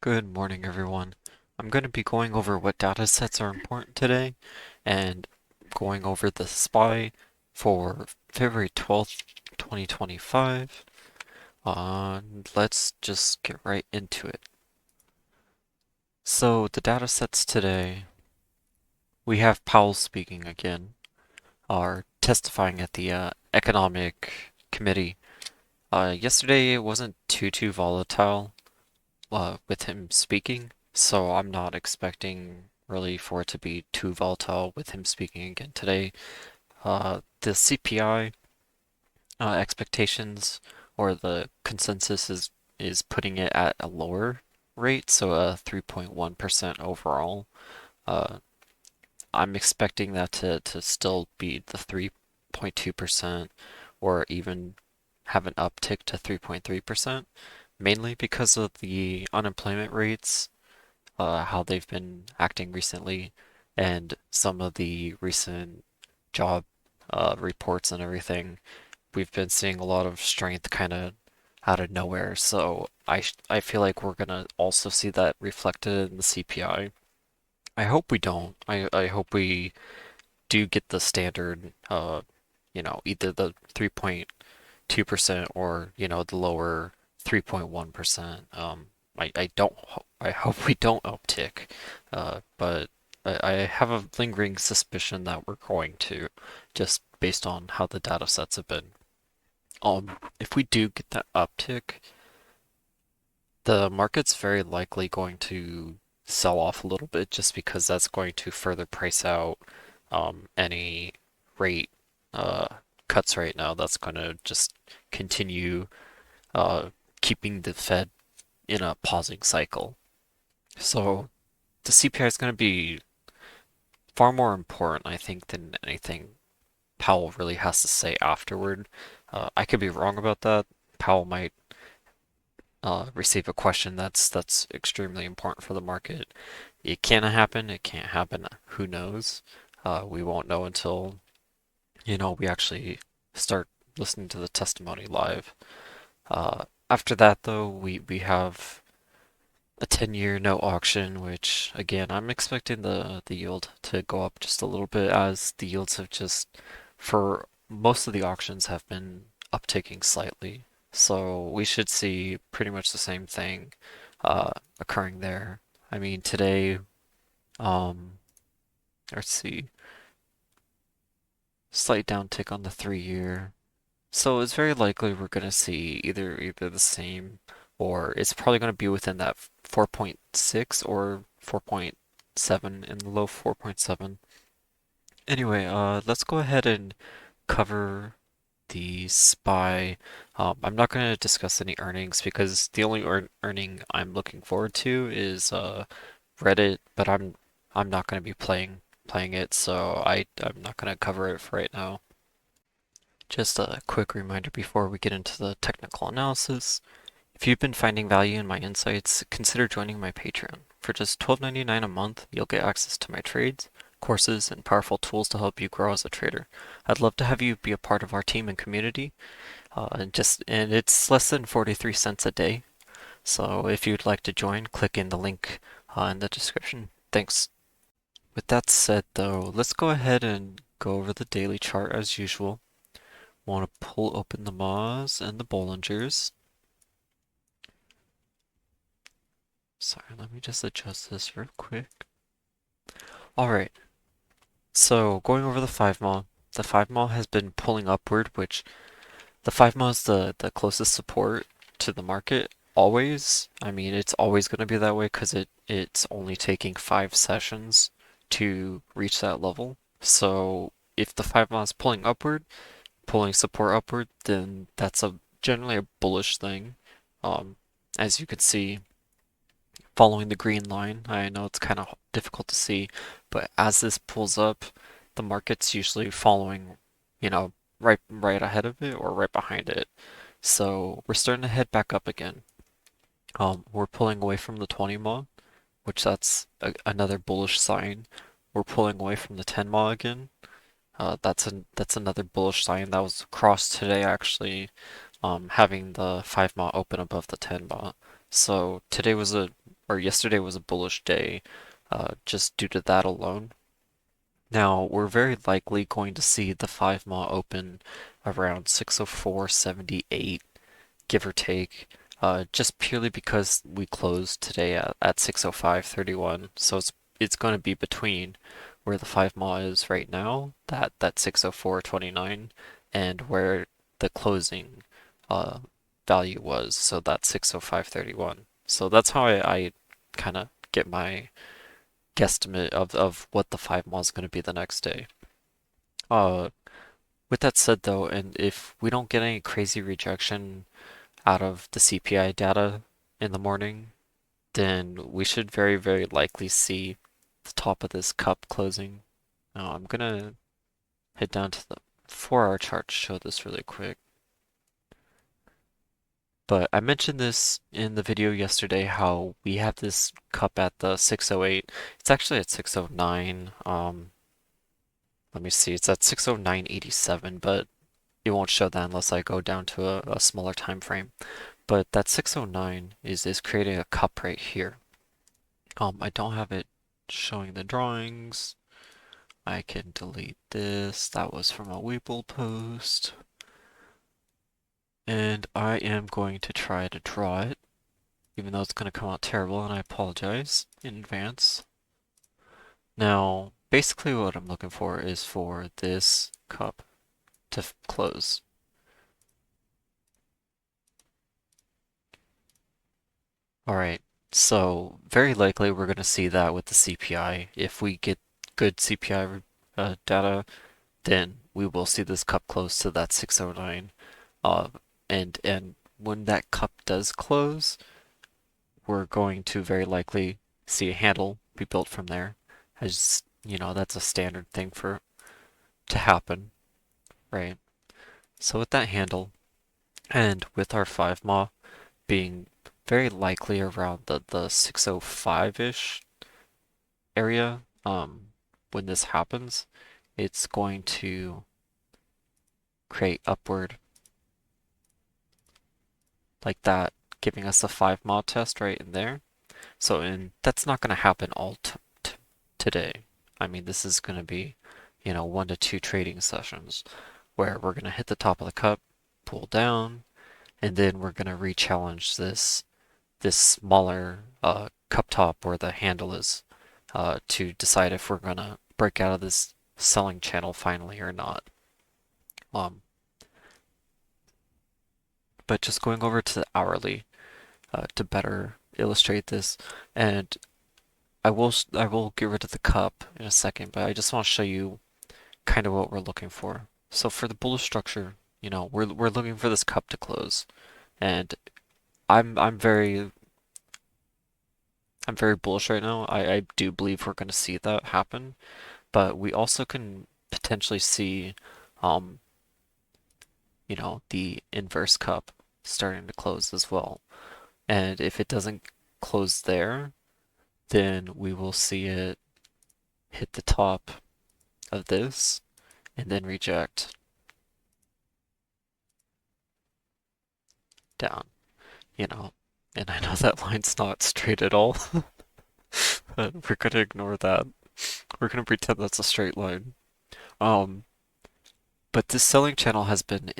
Good morning, everyone. I'm going to be going over what data sets are important today and going over the SPY for February 12th, 2025. Let's just get right into it. So, the data sets today, we have Powell speaking again, are testifying at the Economic Committee. Yesterday it wasn't too volatile. With him speaking, so I'm not expecting really for it to be too volatile with him speaking again today. The CPI expectations or the consensus is putting it at a lower rate, so a 3.1% overall. Uh, I'm expecting that to still be the 3.2% or even have an uptick to 3.3%, mainly because of the unemployment rates, how they've been acting recently, and some of the recent job reports and everything. We've been seeing a lot of strength kind of out of nowhere, so I feel like we're gonna also see that reflected in the CPI. I hope we don't. I hope we do get the standard, either the 3.2% or, the lower 3.1%. I don't, I hope we don't uptick, but I have a lingering suspicion that we're going to, just based on how the data sets have been. If we do get that uptick, the market's very likely going to sell off a little bit just because that's going to further price out any rate uh, cuts right now. That's going to just continue uh, keeping the Fed in a pausing cycle. So the CPI is going to be far more important, I think, than anything Powell really has to say afterward. I could be wrong about that. Powell might receive a question that's extremely important for the market. It can happen. It can't happen. Who knows? We won't know until, we actually start listening to the testimony live. After that, though, we have a 10-year note auction, which again, I'm expecting the yield to go up just a little bit as the yields have just, for most of the auctions, have been upticking slightly. So we should see pretty much the same thing occurring there. I mean, today, um, let's see, slight downtick on the 3-year. So it's very likely we're going to see either the same or it's probably going to be within that 4.6 or 4.7 in the low 4.7. Anyway, let's go ahead and cover the SPY. I'm not going to discuss any earnings because the only earning I'm looking forward to is Reddit, but I'm not going to be playing it, so I'm not going to cover it for right now. Just a quick reminder before we get into the technical analysis. If you've been finding value in my insights, consider joining my Patreon. For just $12.99 a month, you'll get access to my trades, courses, and powerful tools to help you grow as a trader. I'd love to have you be a part of our team and community. And it's less than 43 cents a day. So if you'd like to join, click in the link in the description. Thanks. With that said, though, let's go ahead and go over the daily chart as usual. Want to pull open the Moz and the Bollingers. Sorry, let me just adjust this real quick. Alright, so going over the 5 mile. The 5 mile has been pulling upward, which the 5 mile is the closest support to the market always. I mean, it's always going to be that way because it's only taking 5 sessions to reach that level. So if the 5 mile is pulling upward, pulling support upward, then that's generally a bullish thing. Um, as you can see, following the green line, I know it's kind of difficult to see, but as this pulls up, the market's usually following, right ahead of it or right behind it. So we're starting to head back up again. We're pulling away from the 20 mile, which that's another bullish sign. We're pulling away from the 10 mile again. That's another bullish sign. That was crossed today actually, having the 5 mile open above the 10 mile. So today was a or yesterday was a bullish day, just due to that alone. Now, we're very likely going to see the 5 mile open around 604.78, give or take, just purely because we closed today at 605.31. So it's going to be between where the 5 mile is right now, that 604.29, and where the closing uh, value was, so that's 605.31. So that's how I kind of get my guesstimate of what the 5 mile is going to be the next day. Uh, with that said though, and if we don't get any crazy rejection out of the CPI data in the morning, then we should very, very likely see the top of this cup closing. Now I'm gonna head down to the 4 hour chart to show this really quick. But I mentioned this in the video yesterday how we have this cup at the 608. It's actually at 609. Let me see, it's at 609.87, but it won't show that unless I go down to a smaller time frame. But that 609 is creating a cup right here. I don't have it showing the drawings. I can delete this. That was from a Weeble post. And I am going to try to draw it, even though it's going to come out terrible, and I apologize in advance. Now, basically what I'm looking for is for this cup to close. Alright, so very likely we're going to see that with the CPI. If we get good CPI data, then we will see this cup close to that 609. Uh, and when that cup does close, we're going to very likely see a handle be built from there. As you know, that's a standard thing for to happen, right? So with that handle, and with our 5 mile being very likely around the 605-ish area, when this happens, it's going to create upward like that, giving us a 5 mile test right in there. So, and that's not going to happen all today. I mean, this is going to be, 1 to 2 trading sessions where we're going to hit the top of the cup, pull down, and then we're going to re-challenge this smaller cup top where the handle is to decide if we're going to break out of this selling channel finally or not. Um, but just going over to the hourly to better illustrate this, and I will get rid of the cup in a second, but I just want to show you kind of what we're looking for. So for the bullish structure, we're looking for this cup to close, and I'm very bullish right now. I do believe we're going to see that happen, but we also can potentially see, um, the inverse cup starting to close as well. And if it doesn't close there, then we will see it hit the top of this and then reject down, you know. And I know that line's not straight at all, but we're gonna ignore that. We're gonna pretend that's a straight line. Um, but this selling channel has been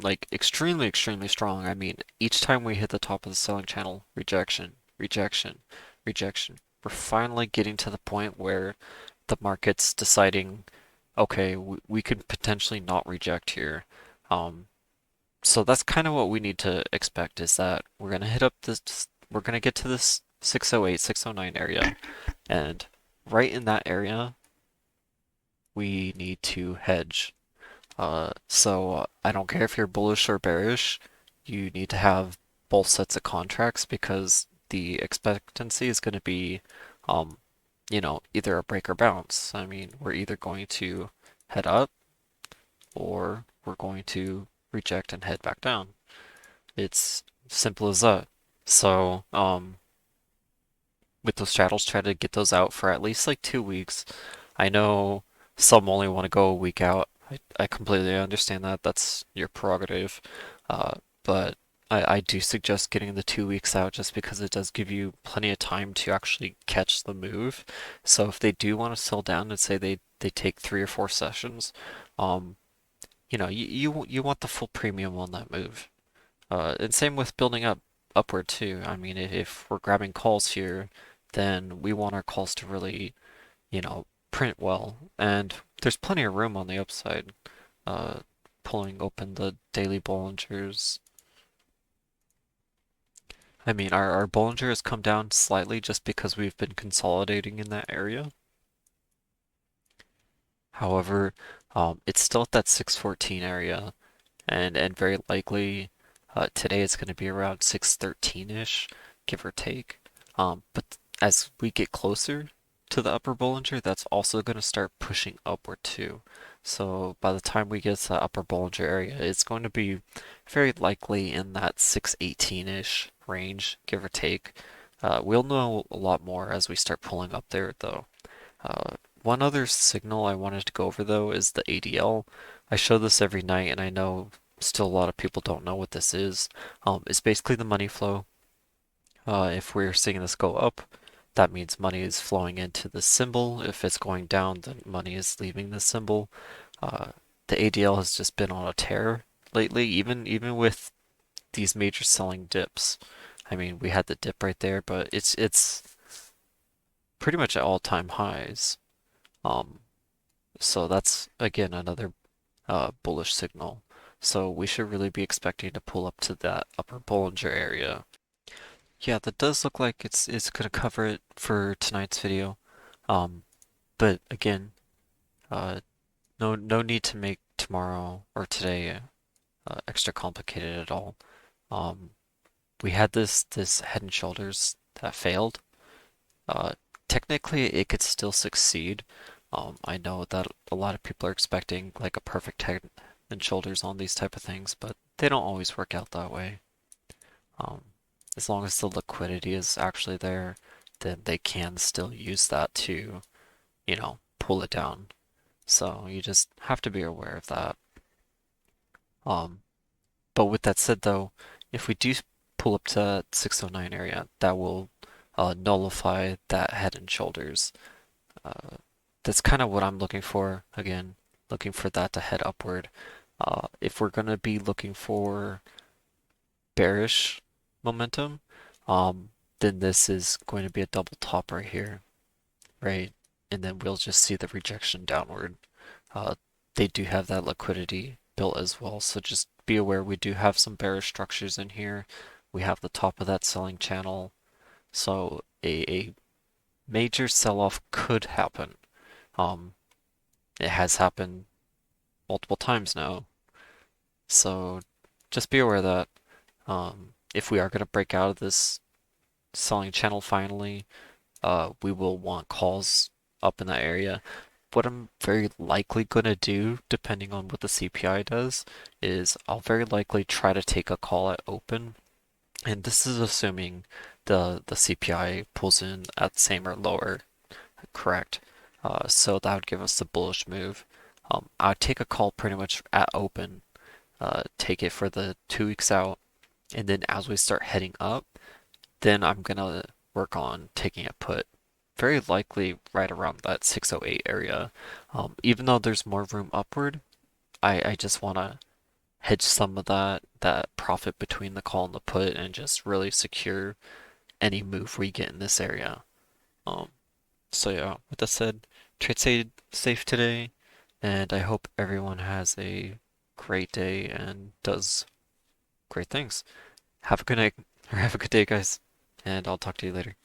like extremely, extremely strong. I mean, each time we hit the top of the selling channel, rejection, rejection, rejection. We're finally getting to the point where the market's deciding, okay, we could potentially not reject here. Um, so that's kind of what we need to expect is that we're gonna hit up this, we're gonna get to this 608, 609 area, and right in that area, we need to hedge. So I don't care if you're bullish or bearish, you need to have both sets of contracts because the expectancy is going to be, um, either a break or bounce. I mean, we're either going to head up or we're going to reject and head back down. It's simple as that. So, with those straddles, try to get those out for at least like 2 weeks. I know some only want to go a week out. I completely understand that. That's your prerogative. But I do suggest getting the 2 weeks out just because it does give you plenty of time to actually catch the move. So if they do want to sell down and say they take 3 or 4 sessions, um, you want the full premium on that move. And same with building up upward too. I mean, if we're grabbing calls here, then we want our calls to really, print well. And there's plenty of room on the upside. Uh, Pulling open the daily Bollingers. I mean, our Bollinger has come down slightly just because we've been consolidating in that area. However, it's still at that 614 area, and very likely today it's going to be around 613-ish, give or take. But as we get closer to the upper Bollinger, that's also going to start pushing upward too. So by the time we get to the upper Bollinger area, it's going to be very likely in that 618-ish range, give or take. We'll know a lot more as we start pulling up there, though. One other signal I wanted to go over though is the ADL. I show this every night, and I know still a lot of people don't know what this is. It's basically the money flow. If we're seeing this go up, that means money is flowing into the symbol. If it's going down, then money is leaving the symbol. Uh, the ADL has just been on a tear lately, even with these major selling dips. I mean, we had the dip right there, but it's pretty much at all-time highs. Um, so that's again another bullish signal. So we should really be expecting to pull up to that upper Bollinger area. Yeah, that does look like it's gonna cover it for tonight's video. Um, but again, uh, no need to make tomorrow or today extra complicated at all. Um, we had this Head and Shoulders that failed. Uh, Technically, it could still succeed. I know that a lot of people are expecting like a perfect Head and Shoulders on these type of things, but they don't always work out that way. Um, as long as the liquidity is actually there, then they can still use that to, pull it down. So you just have to be aware of that. Um, but with that said, though, if we do pull up to 609 area, that will nullify that Head and Shoulders. Uh, that's kind of what I'm looking for. Again, looking for that to head upward. If we're gonna be looking for bearish momentum, then this is going to be a double top right here, right? And then we'll just see the rejection downward. Uh, they do have that liquidity built as well, so just be aware we do have some bearish structures in here. We have the top of that selling channel, so a major sell-off could happen. Um, it has happened multiple times now, so just be aware of that. If we are going to break out of this selling channel finally, we will want calls up in that area. What I'm very likely going to do, depending on what the CPI does, is I'll very likely try to take a call at open. And this is assuming the CPI pulls in at the same or lower, correct? So that would give us the bullish move. I'd take a call pretty much at open, take it for the 2 weeks out, and then as we start heading up, then I'm gonna work on taking a put. Very likely right around that 608 area. Even though there's more room upward, I just want to hedge some of that profit between the call and the put and just really secure any move we get in this area. Um, so yeah, with that said, trade safe today, and I hope everyone has a great day and does great things. Have a good night, or have a good day, guys, and I'll talk to you later.